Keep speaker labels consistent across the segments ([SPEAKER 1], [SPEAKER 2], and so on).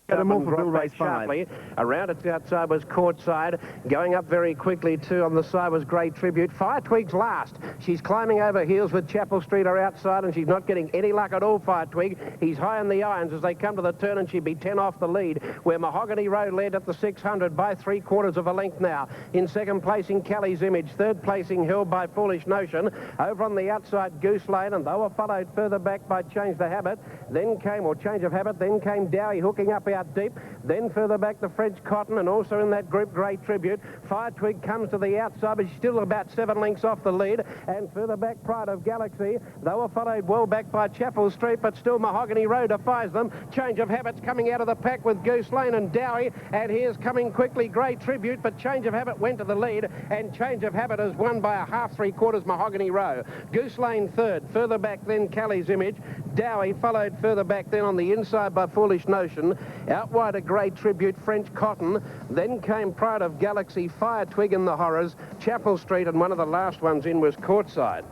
[SPEAKER 1] Race sharply. Around its outside was Courtside. Going up very quickly too on the side was Great Tribute. Fire Twig's last. She's climbing over heels with Chapel Street are outside, and she's not getting any luck at all, Fire Twig. He's high in the irons as they come to the turn, and she'd be 10 off the lead, where Mahogany Road led at the 600 by 3/4 of a length now. In second placing, Kelly's Image. Third placing, held by Foolish Notion. Over on the outside, Goose Lane, and they were followed further back by Change the Habit. Then came, or Change of Habit, then came Dowie hooking up out deep. Then further back, the French Cotton, and also in that group, Great Tribute. Fire Twig comes to the outside, but she's still about 7 lengths off the lead. And further back, Pride of Galaxy. They were followed well back by Chapel Street, but still Mahogany Road defies them. Change of Habit's coming out of the pack with Goose Lane and Dowie. And here's coming quickly Great Tribute, but Change of Habit went to the lead, and Change of Habit has won by a half 3/4 Mahogany Row. Goose Lane third. Further back then, Kelly's Image. Dowie followed further back then on the inside by Foolish Notion. Out wide, a Great Tribute, French Cotton. Then came Pride of Galaxy, Fire Twig in the Horrors, Chapel Street, and one of the last ones in was Courtside.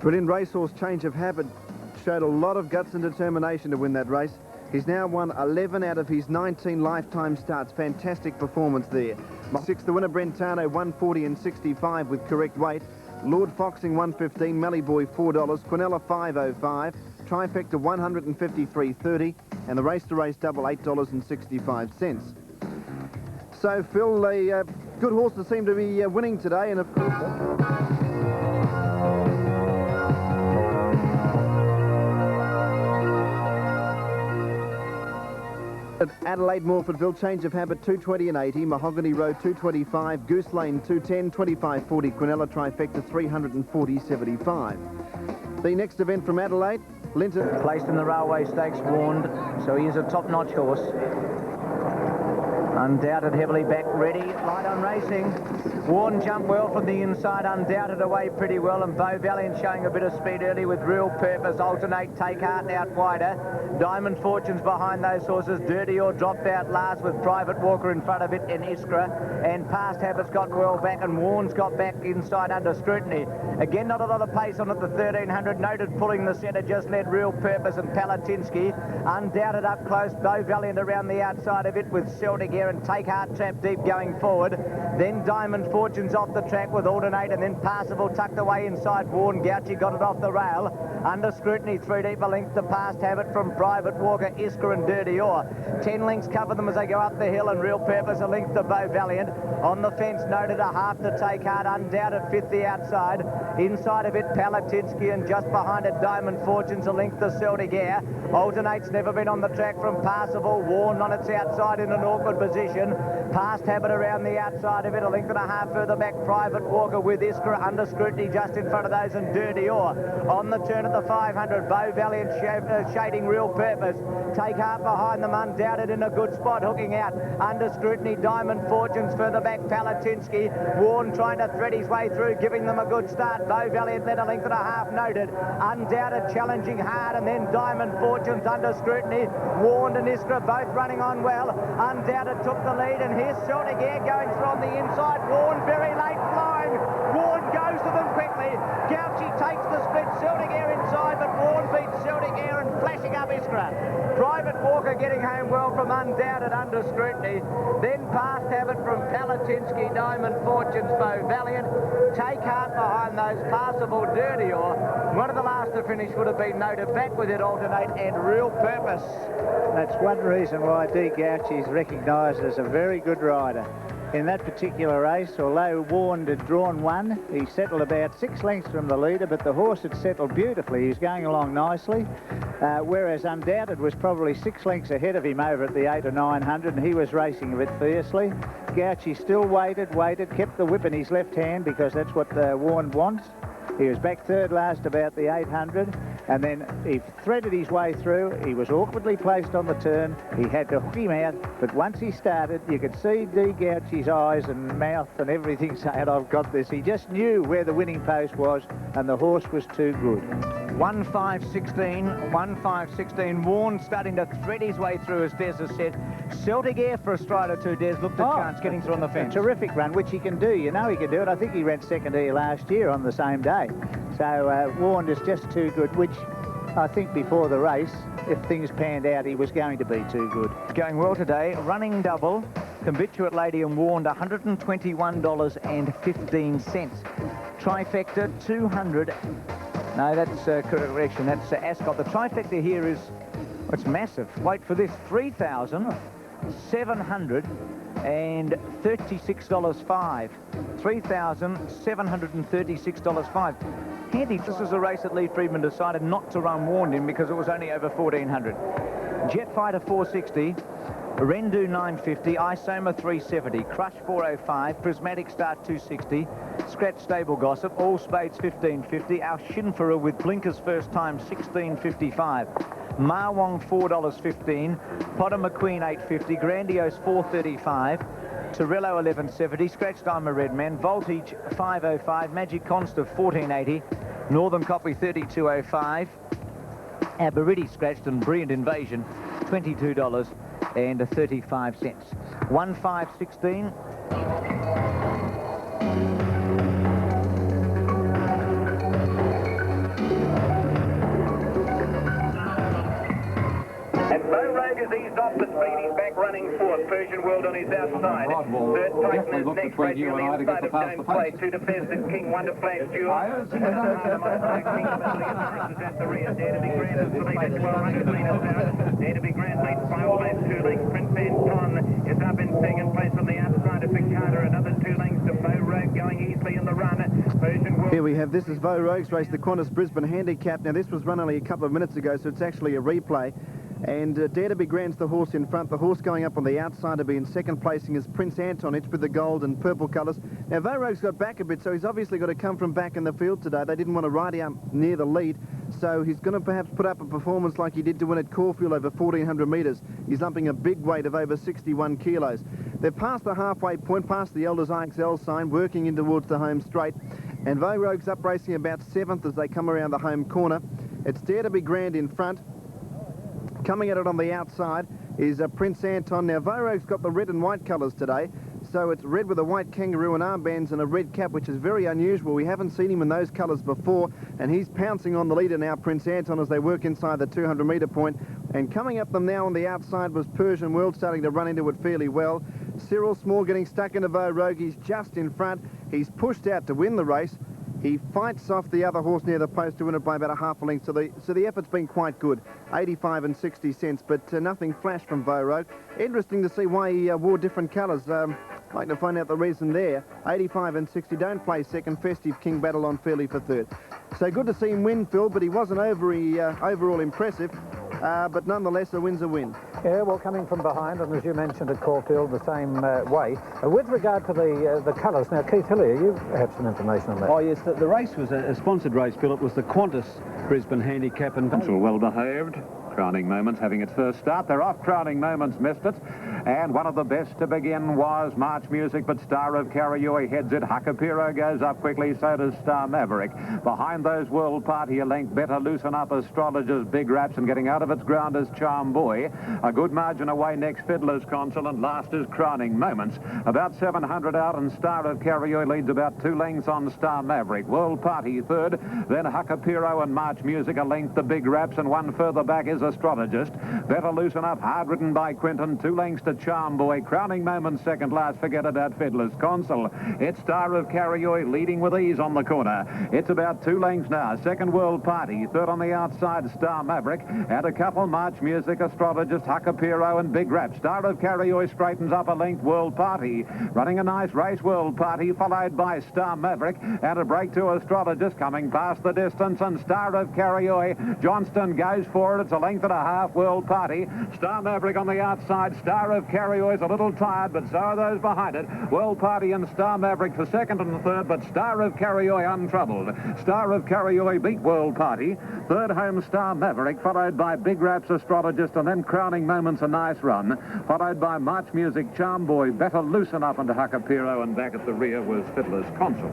[SPEAKER 2] Brilliant racehorse Change of Habit showed a lot of guts and determination to win that race. He's now won 11 out of his 19 lifetime starts. Fantastic performance there. Sixth, the winner, Brentano, 140 and 65 with correct weight. Lord Foxing, 115. Melly Boy, $4. Quinella, 505. Trifecta, 153.30. And the race-to-race double, $8.65. So, Phil, the good horses seem to be winning today, and of course... Adelaide, Morfordville, Change of Habit, 220 and 80. Mahogany Road, 225. Goose Lane, 210. 25.40. Quinella, Trifecta, 340.75. The next event from Adelaide, Linton.
[SPEAKER 3] Placed in the Railway Stakes, Warned, so he is a top-notch horse. Undoubted, heavily back, ready, light on racing. Warren jumped well from the inside, Undoubted away pretty well, and Beau Valiant showing a bit of speed early with Real Purpose. Alternate, Take Heart out wider. Diamond Fortunes behind those horses. Dirty Or dropped out last with Private Walker in front of it in Iskra. And Past Habits got well back, and Warren's got back inside under scrutiny. Again, not a lot of pace on at the 1300. Noted pulling the centre, just led Real Purpose and Palatinsky. Undoubted up close, Beau Valiant around the outside of it with Celtic Air and Take Heart trap deep going forward. Then Diamond Fortunes off the track with Alternate, and then Parsifal tucked away inside. Warren Gauchi got it off the rail. Under scrutiny, 3 deep, a length to Past Habit from Private Walker, Iskra and Dirty Or. 10 lengths cover them as they go up the hill, and Real Purpose a length to Beau Valiant. On the fence, Noted a half to Take Heart. Undoubted fifth the outside. Inside of it, Palatinsky, and just behind it, Diamond Fortunes a length to Celtic Air. Alternate's never been on the track from Parsifal. Warren on its outside in an awkward position. Past Habit around the outside of it, a length and a half further back, Private Walker with Iskra under scrutiny just in front of those, and Dirty Or. On the turn at the 500, Beau Valiant shading Real Purpose. Take Heart behind them, Undoubted in a good spot, hooking out. Under scrutiny, Diamond Fortunes further back, Palatinsky. Warren trying to thread his way through, giving them a good start. Beau Valiant led a length and a half, Noted. Undoubted challenging hard, and then Diamond Fortunes under scrutiny. Warren and Iskra both running on well. Undoubted took the lead, and here's Celtic Air going through on the inside. Warren very late flying. Warren goes to them quickly. Gauchi takes the split. Celtic Air inside, but Warren beats Celtic Air and flashing up Iskra. Private Walker getting home well from Undoubted under scrutiny. Then Past Habit from Palatinsky, Diamond Fortunes, Beau Valiant. Take Heart behind those, Parsifal, Dirty Or. One of the last to finish would have been Noted, back with it, Alternate, and Real Purpose.
[SPEAKER 4] That's one reason why D. Gauchi is recognised as a very good rider. In that particular race, although Warren had drawn one, he settled about 6 lengths from the leader, but the horse had settled beautifully. He's going along nicely, whereas Undoubted was probably 6 lengths ahead of him over at the 800 or 900, and he was racing a bit fiercely. Gauchi still waited, kept the whip in his left hand because that's what Warren wants. He was back third last about the 800, and then he threaded his way through. He was awkwardly placed on the turn. He had to hook him out, but once he started, you could see D. Gauchi's eyes and mouth and everything saying, I've got this. He just knew where the winning post was, and the horse was too good.
[SPEAKER 3] 1-5-16. Warren starting to thread his way through, as Des has said. Celtic Air for a stride or two. Des looked at chance getting through on the fence.
[SPEAKER 4] A terrific run, which he can do. You know he can do it. I think he ran second here last year on the same day. So Warren is just too good, which I think before the race, if things panned out, he was going to be too good.
[SPEAKER 3] Going well today. Running double. Convictuate Lady and Warned, $121.15. Trifecta, 200. No, that's correction. That's Ascot. The trifecta here is, it's massive. Wait for this, $3,736.05. $3,736.05. Handy. This is a race that Lee Friedman decided not to run Warned in because it was only over 1,400. Jetfighter 460. Rendu 950, Isoma 370, Crush 405, Prismatic Star 260, Scratch Stable Gossip, All Spades 1550, our Shinfura with Blinkers First Time 1655, Marwong $4.15, Potter McQueen 850, Grandiose 435, Torello 1170, Scratch Diamond Redman, Voltage 505, Magic Constav 1480, Northern Copy 3205, Aberidi Scratched and Brilliant Invasion $22.35. 1-5-16.
[SPEAKER 5] Has eased off the speed. He's back running fourth. Persian World on his outside. Third Titan is next, racing on the inside of James Clay. Two to Festive King, one to Flash Jewel. At the rear, Dare to be Grand is the leader. 1,200 metres out. Dare to be Grand leads 5 lengths, 2 lengths. Prince Anton is up in second place on the outside of Picard. Another 2 lengths to Bow Rogue going easily in the run. Persian World.
[SPEAKER 2] Here we have, this is Bow Rogue's race, the Qantas Brisbane Handicap. Now this was run only a couple of minutes ago, so it's actually a replay. And Dare to be Grand's the horse in front. The horse going up on the outside to be in second placing is Prince Anton. It's with the gold and purple colours. Now, Vogue got back a bit, so he's obviously got to come from back in the field today. They didn't want to ride him near the lead, so he's going to perhaps put up a performance like he did to win at Caulfield over 1,400 metres. He's lumping a big weight of over 61 kilos. They've passed the halfway point, past the Elders IXL sign, working in towards the home straight. And Vogue's up racing about 7th as they come around the home corner. It's Dare to be Grand in front. Coming at it on the outside is Prince Anton. Now, Vogue's got the red and white colours today, so it's red with a white kangaroo and armbands and a red cap, which is very unusual. We haven't seen him in those colours before, and he's pouncing on the leader now, Prince Anton, as they work inside the 200-metre point. And coming up them now on the outside was Persian World, starting to run into it fairly well. Cyril Small getting stuck into Vogue. He's just in front. He's pushed out to win the race. He fights off the other horse near the post to win it by about a half a length, so the effort's been quite good, 85 and 60 cents, but nothing flash from Vogue. Interesting to see why he wore different colours. Like to find out the reason there. 85 and 60, don't play second. Festive King battle on fairly for third. So good to see him win, Phil, but he wasn't overall impressive. But nonetheless, a win's a win.
[SPEAKER 6] Yeah, well, coming from behind, and as you mentioned at Caulfield, the same way. With regard to the colours, now, Keith Hillier, you have some information on that.
[SPEAKER 7] Oh, yes, the race was a sponsored race, Phil. It was the Qantas Brisbane Handicap. And
[SPEAKER 8] well behaved. Crowning Moments having its first start. They're off. Crowning Moments missed it. And one of the best to begin was March Music, but Star of Karaui heads it. Hakapiro goes up quickly, so does Star Maverick. Behind those, World Party, a length better. Loosen Up, Astrologers, Big Raps, and getting out of its ground is Charm Boy. A good margin away next, Fiddler's Consul, and last is Crowning Moments. About 700 out, and Star of Karaui leads about 2 lengths on Star Maverick. World Party third, then Hakapiro and March Music, a length the Big Raps, and one further back is Astrologist. Better Loosen Up, hard ridden by Quinton, 2 lengths to Charm Boy. Crowning Moments second last, forget about Fiddler's Consul. It's Star of Karaui leading with ease on the corner. It's about 2 lengths now. Second, World Party. Third on the outside, Star Maverick. And a couple, March Music, Astrologist, Hakapiro and Big Rap. Star of Karaui straightens up a length, World Party. Running a nice race, World Party, followed by Star Maverick. And a break to Astrologist coming past the distance. And Star of Karaui, Johnston goes for it. It's a length and a half, World Party. Star Maverick on the outside. Star of Karaui is a little tired, but so are those behind it. World Party and Star Maverick for second and third, but Star of Karaui untroubled. Star of Karaui beat World Party. Third home, Star Maverick, followed by Big Raps, Astrologist, and then Crowning Moments, a nice run, followed by March Music, Charm Boy, Better Loosen Up into Hakapiro, and back at the rear was Fiddler's Consul.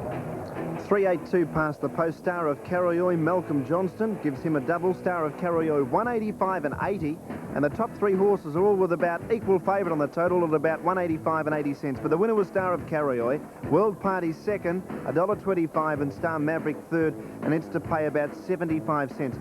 [SPEAKER 2] 382 past the post. Star of Karaui, Malcolm Johnston, gives him a double. Star of Karaui, 185 and 80. And the top 3 horses are all with about equal favourite on the total at about 185 and 80 cents. But the winner was Star of Karaui. World Party second, $1.25, and Star Maverick third. And it's to pay about 75 cents.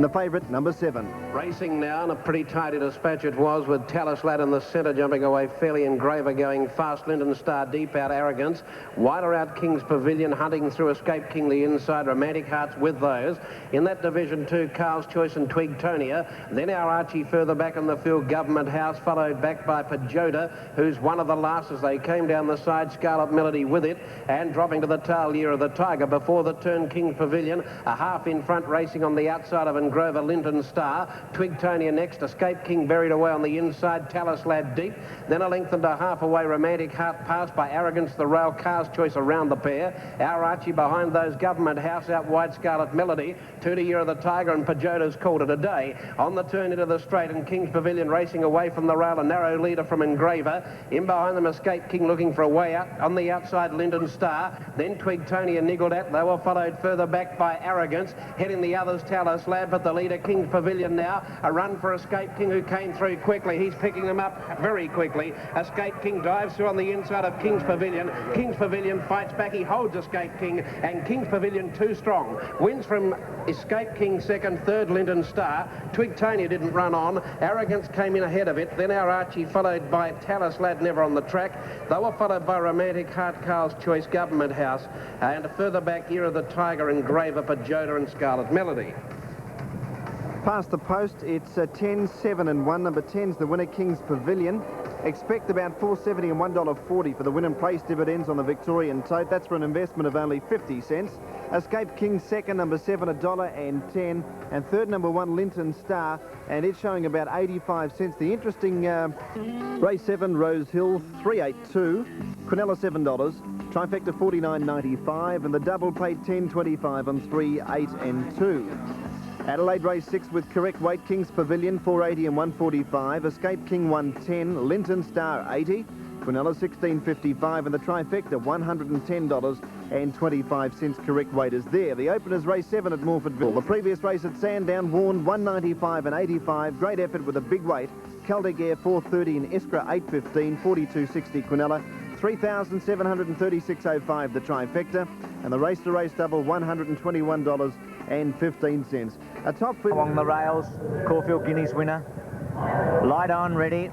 [SPEAKER 2] and the favourite, number 7.
[SPEAKER 1] Racing now, and a pretty tidy dispatch it was, with Tallis Lad in the centre jumping away fairly, and Graver going fast. Linden Star deep out, Arrogance. Wider out, King's Pavilion hunting through Escape King the inside. Romantic Hearts with those. In that Division 2, Carl's Choice and Twigtonia. Then our Archie further back in the field, Government House, followed back by Pajota, who's one of the last as they came down the side. Scarlet Melody with it, and dropping to the tail, Year of the Tiger. Before the turn, King's Pavilion, a half in front, racing on the outside of Engrover, Linden Star. Twigtonia next, Escape King buried away on the inside, Tallis Lad deep. Then a length and a half away, Romantic Heart passed by Arrogance, the rail, Car's Choice around the pair. Our Archie behind those, Government House out wide, Scarlet Melody. 2 to Year of the Tiger, and Pajota's called it a day. On the turn into the straight, and King's Pavilion racing away from the rail, a narrow leader from Engraver. In behind them, Escape King looking for a way out. On the outside, Linden Star. Then Twigtonia niggled at. They were followed further back by Arrogance. Heading the others, Tallis Lad, but the leader, King's Pavilion now. A run for Escape King, who came through quickly. He's picking them up very quickly. Escape King dives through on the inside of King's Pavilion. King's Pavilion fights back. He holds Escape King, and King's Pavilion too strong. Wins from Escape King second, third Linden Star. Twigtonia didn't run on. Arrogance came in ahead of it. Then our Archie followed by Tallis Lad, never on the track. They were followed by Romantic Heart, Carl's Choice, Government House, and further back, Year of the Tiger, Engraver, Pajota and Scarlet Melody.
[SPEAKER 2] Past the post, it's 10, 7 and 1. Number 10's the winner, King's Pavilion. Expect about $4.70 and $1.40 for the win and place dividends on the Victorian tote. That's for an investment of only 50 cents. Escape King second, number 7, $1.10. And third, number 1, Linden Star, and it's showing about 85 cents. The interesting race 7, Rose Hill, $3.82. Quinella, $7. Trifecta, $49.95. And the double paid $10.25 on 3, 8 and 2. Adelaide race 6 with correct weight, King's Pavilion, $4.80 and $1.45. Escape King, $1.10. Linden Star, $80. Quinella, $16.55. And the trifecta, $110.25. Correct weight is there. The openers race 7 at Morfordville. The previous race at Sandown, Warned, $1.95 and $85. Great effort with a big weight. Celtic Air, $4.30 and Iskra, $8.15. $42.60 Quinella. $3,736.05 the trifecta, and the race-to-race double, $121.15. A top
[SPEAKER 3] along the rails, Caulfield Guineas winner. Light on, ready.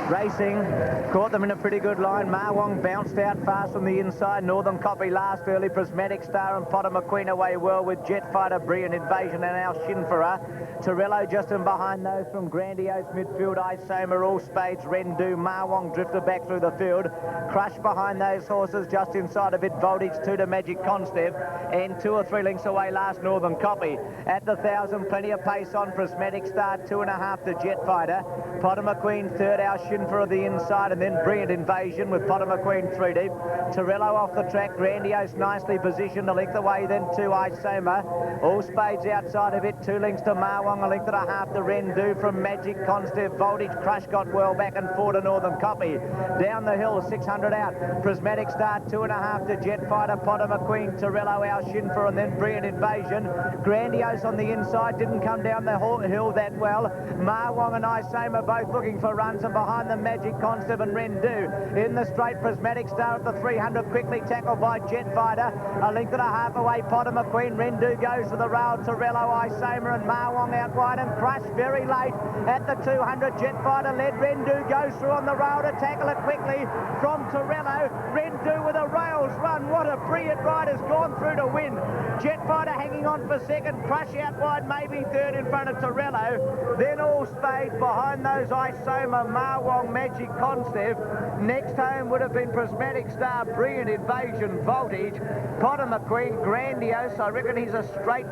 [SPEAKER 3] Racing, caught them in a pretty good line. Marwong bounced out fast from the inside. Northern Copy last early. Prismatic Star and Potter McQueen away well with Jetfighter, Brilliant Invasion and our Shinfara. Torello just in behind those from Grandiose midfield. Isoma, All Spades, Rendu. Marwong drifted back through the field. Crush behind those horses just inside of it. Voltage 2 to Magic Constep, and 2 or 3 lengths away last Northern Copy. At the 1,000, plenty of pace on Prismatic Star, 2.5 to Jetfighter. Potter McQueen third, our Shinfara the inside, and then Brilliant Invasion with Potter McQueen 3 deep. Torello off the track. Grandiose nicely positioned, a length away then to Isoma. All Spades outside of it, 2 lengths to Marwong, a length and a half to Rendu from Magic Constep. Voltage Crush got well back and 4 to Northern Copy. Down the hill, 600 out. Prismatic Star, 2.5 to Jetfighter. Potter McQueen, Torello, our Shinfara, and then Brilliant Invasion. Grandiose on the inside, didn't come down the hill that well. Marwong and Isoma both looking for runs, and behind them Magic Constep and Rendu. In the straight, Prismatic Star at the 300, quickly tackled by Jetfighter. A length and a half away, Potter McQueen. Rendu goes to the rail. Torello, Isoma and Marwong out wide, and Crush very late at the 200. Jetfighter led. Rendu goes through on the rail to tackle it quickly from Torello. Rendu with a rails run. What a brilliant ride, has gone through to win. Jetfighter hanging on for second. Crush out wide, maybe third in front of Torello. Then All Spades behind those, Isoma, Marwong, Magic Concept. Next home would have been Prismatic Star, Brilliant Invasion, Voltage, Potter McQueen, Grandiose. I reckon he's a straight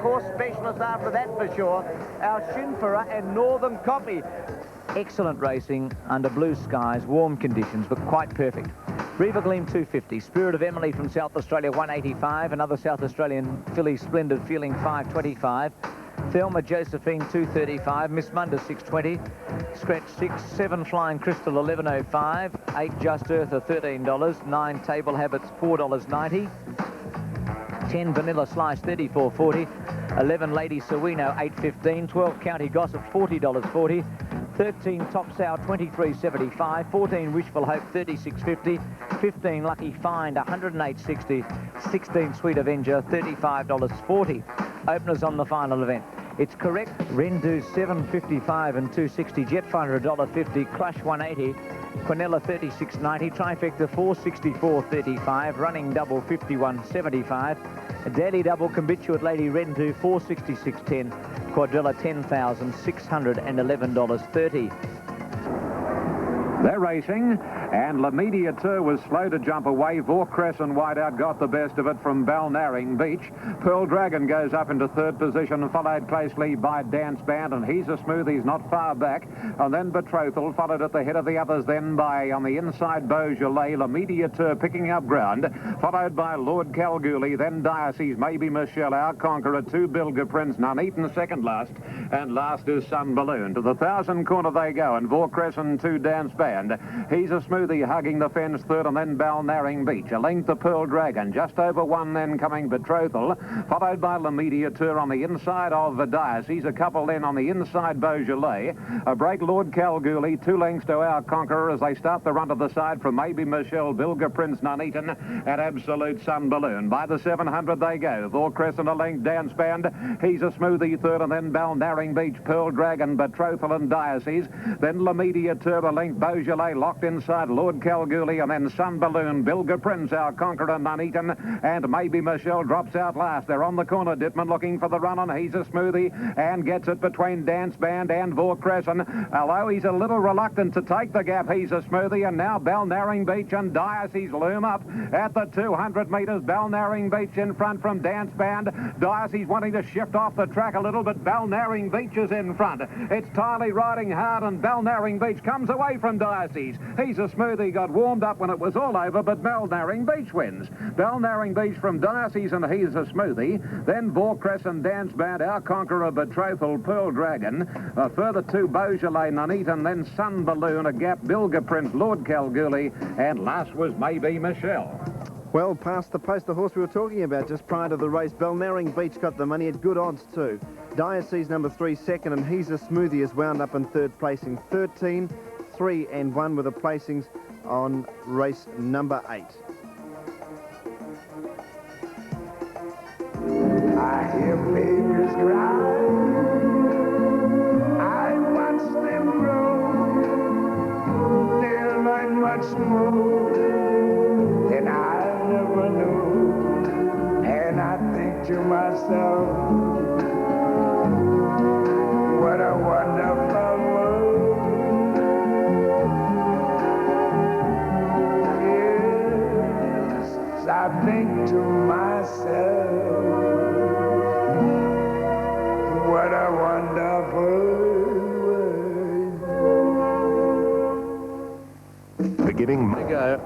[SPEAKER 3] course specialist after that for sure. Our Shinfara and Northern Copy. Excellent racing under blue skies, warm conditions, but quite perfect. Riva Gleam 250, Spirit of Emily from South Australia 185, another South Australian filly Splendid Feeling 525. Thelma Josephine 235, Miss Munda 620, Scratch 6, 7 Flying Crystal 1105, 8 Just Earther $13, 9 Table Habits $4.90, 10 Vanilla Slice $34.40, 11 Lady Sowino $8.15, 12 County Gossip $40.40, 13 Top Sow $23.75, 14 Wishful Hope $36.50, 15 Lucky Find $108.60, 16 Sweet Avenger $35.40. Openers on the final event. It's correct. Rendu 7.55 and 260. Jetfighter $1.50. Clush 180. Quinella 36.90. Trifecta 464.35. Running double 51.75. Daily double Combituate Lady Rendu 466.10. Quadrilla $10,611.30.
[SPEAKER 8] They're racing, and La Mediateur was slow to jump away. Vorcrescent wide out got the best of it from Balnarring Beach. Pearl Dragon goes up into third position, followed closely by Dance Band, and He's a Smoothie's not far back. And then Betrothal, followed at the head of the others then by, on the inside, Beaujolais. La Mediateur picking up ground, followed by Lord Kalgoorlie, then Diocese, maybe Michelle, Our Conqueror, 2 Bilger Prince, Nuneaton second last, and last is Sun Balloon. To the 1,000 corner they go, and Vorcrescent 2 Dance Band. He's a Smoothie hugging the fence third, and then Balnarring Beach. A length of Pearl Dragon, just over 1 then coming Betrothal, followed by La Mediateur on the inside of the Diocese. A couple then on the inside Beaujolais. A break Lord Kalgoorlie, 2 lengths to Our Conqueror as they start the run to the side from maybe Michelle, Bilger Prince, Nuneaton, and Absolute Sun Balloon. By the 700 they go. Vorcrescent a length, Dance Band. He's a Smoothie third, and then Balnarring Beach, Pearl Dragon, Betrothal and Diocese. Then La Mediateur a length, Beaujolais locked inside Lord Kalgoorlie, and then Sun Balloon, Bilger Prince, Our Conqueror, Nuneaton, and maybe Michelle drops out last. They're on the corner, Dittman looking for the run on He's a Smoothie, and gets it between Dance Band and Vorcrescent, although he's a little reluctant to take the gap. He's a Smoothie, and now Balnarring Beach and Diocese loom up at the 200 metres. Balnarring Beach in front from Dance Band. Diocese wanting to shift off the track a little, but Balnarring Beach is in front. It's Tiley riding hard, and Balnarring Beach comes away from Diocese. He's a Smoothie got warmed up when it was all over, but Balnarring Beach wins. Balnarring Beach from Diocese and He's a Smoothie. Then Vorcrescent, Dance Band, Our Conqueror, Betrothal, Pearl Dragon. A further 2 Beaujolais, Nuneaton, then Sun Balloon, a gap, Bilger Prince, Lord Kalgoorlie, and last was maybe Michelle.
[SPEAKER 2] Well, past the post, the horse we were talking about just prior to the race, Balnarring Beach got the money at good odds too. Diocese number 3 second, and He's a Smoothie is wound up in third placing. 13, 3 and 1 with the placings on race number 8.
[SPEAKER 9] I hear babies cry, I watch them grow, they'll learn much more than I never knew, and I think to myself, what a wonderful world. Yes, I think to myself, what a wonderful world.
[SPEAKER 1] Beginning to go.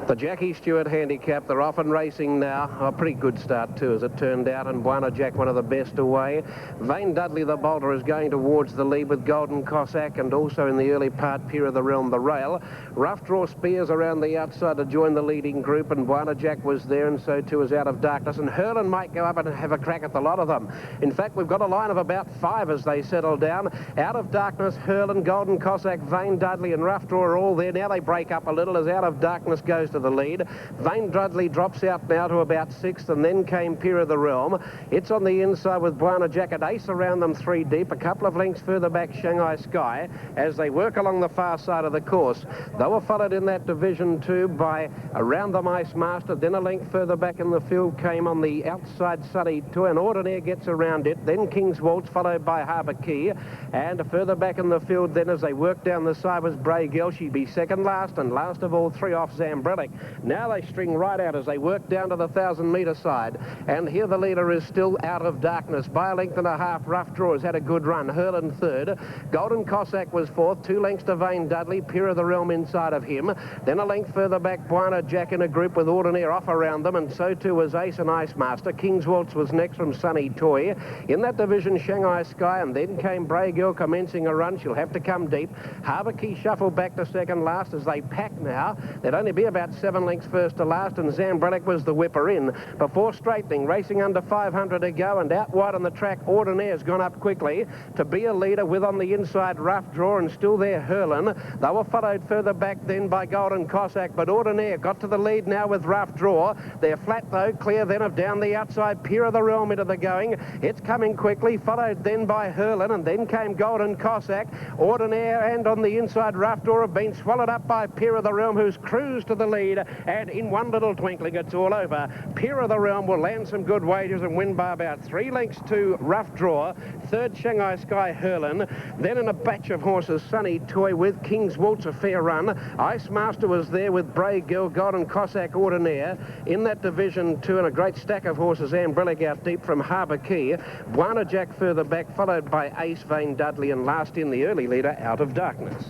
[SPEAKER 1] The Jackie Stewart handicap, they're off and racing now. A pretty good start too, as it turned out, and Buana Jack one of the best away. Vane Dudley, the bolter, is going towards the lead with Golden Cossack, and also in the early part, Peer of the Realm, the rail. Rough Draw Spears around the outside to join the leading group, and Buana Jack was there, and so too is Out of Darkness. And Hurlin might go up and have a crack at the lot of them. In fact, we've got a line of about 5 as they settle down. Out of Darkness, Hurlin, Golden Cossack, Vane Dudley, and Rough Draw are all there. Now they break up a little as Out of Darkness goes to the lead. Vane Dudley drops out now to about 6th, and then came Peer of the Realm. It's on the inside with Buana Jack at Ace around them 3 deep. A couple of lengths further back, Shanghai Sky, as they work along the far side of the course. They were followed in that division too by Around the Ice Master. Then a length further back in the field came on the outside Sunny Tour, and Ordinaire gets around it. Then King's Waltz, followed by Harbour Key. And further back in the field then, as they work down the side, was Bray Gill. She'd be second last, and last of all 3 off Zambrelic. Now they string right out as they work down to the 1,000-metre side. And here the leader is still Out of Darkness. By a length and a half, Rough Draw has had a good run. Hurlin third. Golden Cossack was 4th. 2 lengths to Vane Dudley. Peer of the Realm inside of him. Then a length further back, Buana Jack in a group with Ordinaire off around them. And so too was Ace and Ice Master. King's Waltz was next from Sunny Toy. In that division, Shanghai Sky. And then came Bray Girl commencing a run. She'll have to come deep. Harbour Key shuffled back to second last as they pack now. There'd only be about 7 lengths first to last, and Zambrelic was the whipper in before straightening, racing under 500 to go, and out wide on the track, Ordinaire's gone up quickly to be a leader with on the inside Rough Draw, and still there Hurlin. They were followed further back then by Golden Cossack, but Ordinaire got to the lead now with Rough Draw. They're flat though, clear then of down the outside, Peer of the Realm into the going. It's coming quickly, followed then by Hurlin, and then came Golden Cossack. Ordinaire and on the inside Rough Draw have been swallowed up by Peer of the Realm, who's cruised to the lead, and in one little twinkling it's all over. Peer of the Realm will land some good wages and win by about 3 lengths to Rough Draw. Third, Shanghai Sky Hurlin. Then in a batch of horses, Sunny Toy with King's Waltz, a fair run. Ice Master was there with Bray Gill, Golden Cossack, Ordinaire. In that division too, and a great stack of horses, Ambrelic out deep from Harbour Key. Buana Jack further back, followed by Ace, Vane Dudley, and last in the early leader, Out of Darkness.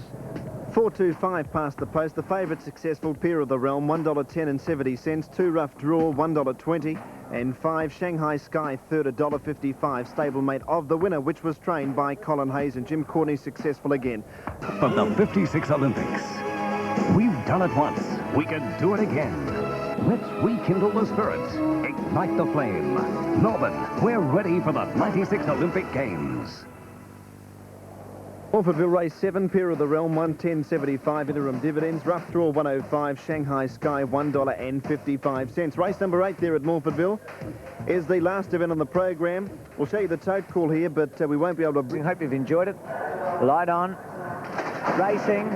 [SPEAKER 2] 4.25 past the post. The favourite successful, Peer of the Realm, $1.10 70. 2 Rough Draw, $1.20. And 5 Shanghai Sky, third, $1.55. Stablemate of the winner, which was trained by Colin Hayes, and Jim Courtney successful again.
[SPEAKER 10] Of the 56 Olympics, we've done it once. We can do it again. Let's rekindle the spirits, ignite the flame. Melbourne, we're ready for the 96 Olympic Games.
[SPEAKER 2] Morfordville race 7, Peer of the Realm, $1.10.75 interim dividends. Rough Draw, $1.05. Shanghai Sky, $1.55. Race number 8 there at Morfordville is the last event on the program. We'll show you the tote call here, but we won't be able to...
[SPEAKER 3] We hope you've enjoyed it. Light on. Racing.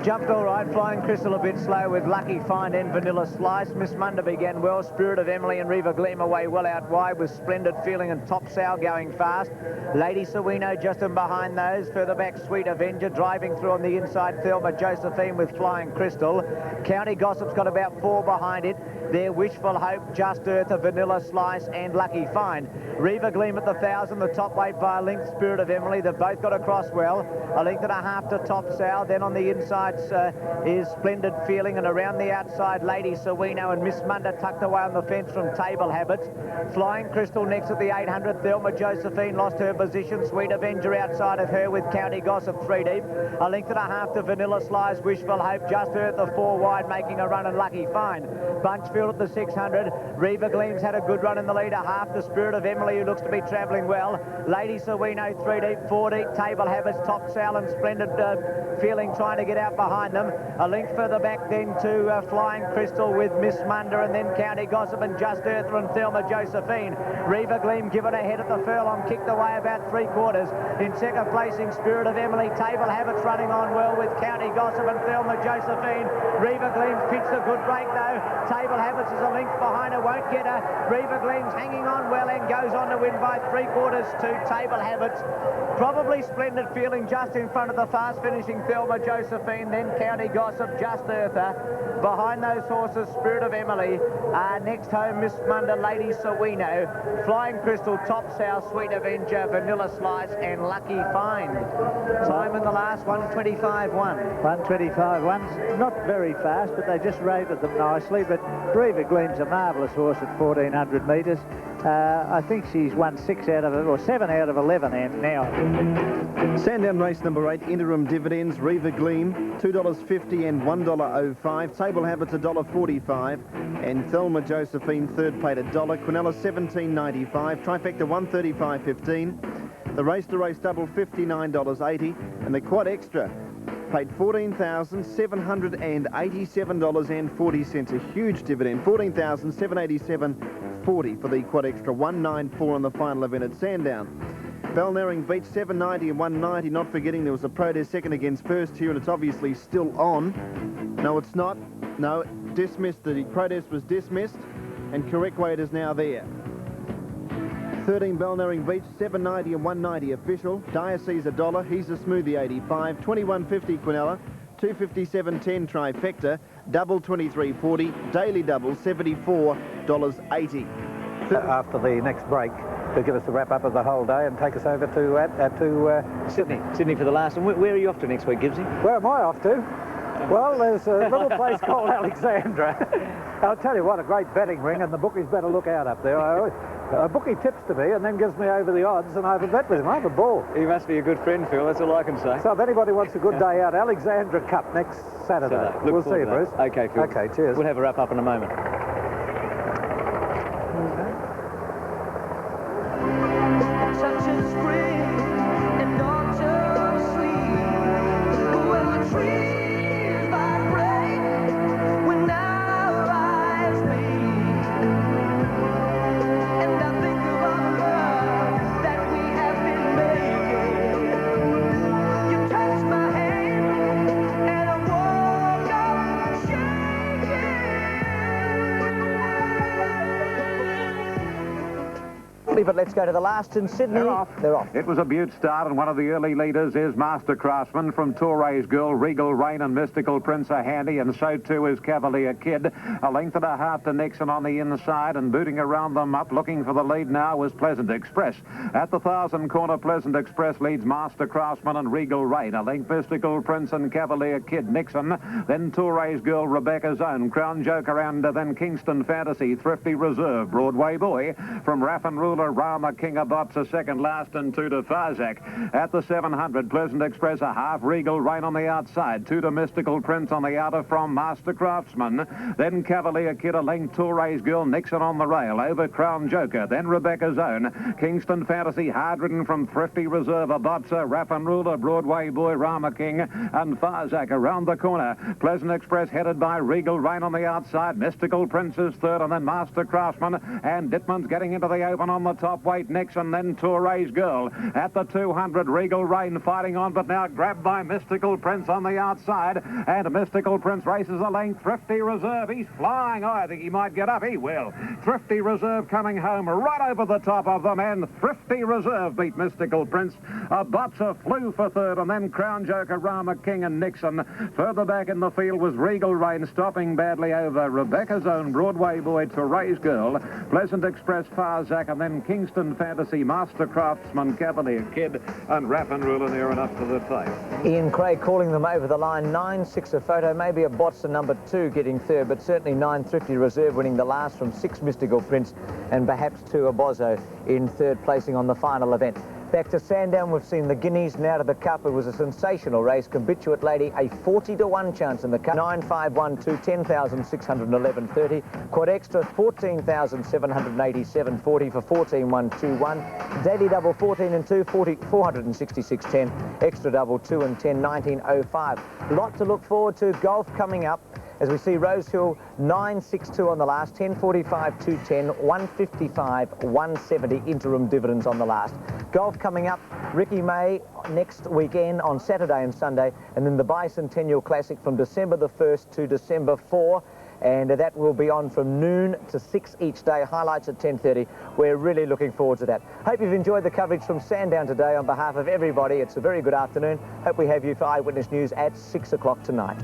[SPEAKER 3] Jumped all right, Flying Crystal a bit slow with Lucky Find and Vanilla Slice. Miss Munda began well. Spirit of Emily and Riva Gleam away well out wide with Splendid Feeling and Top Sow going fast. Lady Sawino just in behind those. Further back, Sweet Avenger driving through on the inside. Thelma Josephine with Flying Crystal. County Gossip's got about 4 behind it. They're Wishful Hope, Just Earth, a Vanilla Slice and Lucky Find. Riva Gleam at the 1,000, the top weight by a length. Spirit of Emily, they've both got across well. A length and a half to Top Sow. Then on the inside is Splendid Feeling, and around the outside Lady Sawino and Miss Munda tucked away on the fence from Table Habits. Flying Crystal next at the 800. Thelma Josephine lost her position. Sweet Avenger outside of her with County Gossip 3 deep. A length and a half to Vanilla Slice, Wishful Hope, Just Earth the 4 wide making a run, and Lucky Find. Bunchfield at the 600. Riva Gleam's had a good run in the leader. Half the Spirit of Emily, who looks to be travelling well. Lady Sawino 3 deep, 4 deep. Table Habits, Top Sal and Splendid Feeling trying to get out behind them. A link further back then to Flying Crystal with Miss Munda, and then County Gossip and Just Earth and Thelma Josephine. Riva Gleam given ahead at the furlong, kicked away about 3/4. In second placing, Spirit of Emily. Table Habits running on well with County Gossip and Thelma Josephine. Riva Gleam's pitched a good break though. Table Habits is a length behind her, won't get her. Riva Gleam's hanging on well and goes on to win by 3/4 to Table Habits. Probably Splendid Feeling just in front of the fast finishing Thelma Josephine, then County Gossip, Just Eartha. Behind those horses, Spirit of Emily. Next home, Miss Munda, Lady Sawino. Flying Crystal, Top South, Sweet Avenger, Vanilla Slice and Lucky Find. Time in the last 1:25.1.
[SPEAKER 4] 1:25.1. Not very fast, but they just rated them nicely. But Riva Gleam's a marvellous horse at 1,400 metres. I think she's won 6 out of it, or 7 out of 11 and now.
[SPEAKER 2] Sandown race number 8, interim dividends. Riva Gleam, $2.50 and $1.05. Table Habits, $1.45. And Thelma Josephine, third paid $1. Quinella, $17.95. Trifecta, $135.15. The race-to-race double, $59.80. And the quad extra paid $14,787.40. A huge dividend, $14,787.40 for the quad extra, 194 on the final event at Sandown. Balnarring Beach, $7.90 and $1.90. Not forgetting there was a protest second against first here, and it's obviously still on. No, it's not. No, dismissed. The protest was dismissed, and correct weight is now there. 13 Balnarring Beach, $7.90 and $1.90 official. Diocese $1. He's a smoothie, 85. 21.50 Quinella. 257.10 Trifecta. Double 23.40. Daily double $74.80.
[SPEAKER 6] After the next break, to give us the wrap-up of the whole day and take us over to Sydney.
[SPEAKER 3] Sydney for the last one. Where are you off to next week, Gibbsy?
[SPEAKER 6] Where am I off to? Well, there's a little place called Alexandra. I'll tell you what, a great betting ring, and the bookies better look out up there. A bookie tips to me and then gives me over the odds, and I have a bet with him. I have a ball.
[SPEAKER 7] He must be a good friend, Phil. That's all I can say.
[SPEAKER 6] So if anybody wants a good day out, Alexandra Cup next Saturday. We'll see you, Bruce.
[SPEAKER 7] Okay, Phil.
[SPEAKER 6] Okay, cheers.
[SPEAKER 7] We'll have a wrap up in a moment.
[SPEAKER 3] But let's go to the last in Sydney.
[SPEAKER 8] They're off. It was a beaut start, and one of the early leaders is Master Craftsman from Torres Girl. Regal Rain and Mystical Prince are handy, and so too is Cavalier Kid. A length and a half to Nixon on the inside, and booting around them up, looking for the lead now, was Pleasant Express. At the 1,000 corner, Pleasant Express leads Master Craftsman and Regal Rain. A length, Mystical Prince and Cavalier Kid. Nixon, then Torres Girl, Rebecca's Own, Crown Joker, and then Kingston Fantasy, Thrifty Reserve, Broadway Boy. From Raffin Ruler, Rama King of Bops, a second last, and 2 to Farzak. At the 700, Pleasant Express a half, Regal Rain on the outside, 2 to Mystical Prince on the outer from Master Craftsman. Then Cavalier Kid, a length, Torres Girl, Nixon on the rail, over Crown Joker, then Rebecca's Own, Kingston Fantasy, hard ridden from Thrifty Reserve, a Botsa, Raffin Ruler, Broadway Boy, Rama King, and Farzak around the corner. Pleasant Express headed by Regal Rain on the outside, Mystical Prince is third, and then Master Craftsman, and Dittman's getting into the open on the top weight. Nixon, then Torres Girl. At the 200, Regal Rain fighting on, but now grabbed by Mystical Prince on the outside, and Mystical Prince races a length. Thrifty Reserve, he's flying. Oh, I think he might get up. He will. Thrifty Reserve coming home right over the top of them, and Thrifty Reserve beat Mystical Prince. A Botsa flew for third, and then Crown Joker, Rama King, and Nixon. Further back in the field was Regal Rain, stopping badly over Rebecca's Own, Broadway Boy, Torres Girl, Pleasant Express, Farzak, and then Kingston Fantasy, Master Craftsman, Cavalier Kid, and Raffin Ruler near enough to the tape.
[SPEAKER 3] Ian Craig calling them over the line. 9-6 a photo, maybe a Botsa number 2 getting third, but certainly 9 Thrifty Reserve winning the last from 6 Mystical Prince, and perhaps 2 a Bozo in third placing on the final event. Back to Sandown, we've seen the Guineas, now to the Cup. It was a sensational race. Compituate Lady, a 40 to 1 chance in the Cup. 9,512, 10,611.30. Quad Extra, 14,787.40 for 14,121. Daily Double, 14 and 2, 466.10. Extra Double, 2 and 10, 19.05. Lot to look forward to. Golf coming up, as we see Rosehill 9.62 on the last, 10.45, 2.10, 1.55, 1.70 interim dividends on the last. Golf coming up, Ricky May next weekend on Saturday and Sunday, and then the Bicentennial Classic from December the 1st to December 4. And that will be on from noon to 6 each day. Highlights at 10:30. We're really looking forward to that. Hope you've enjoyed the coverage from Sandown today. On behalf of everybody, it's a very good afternoon. Hope we have you for Eyewitness News at 6 o'clock tonight.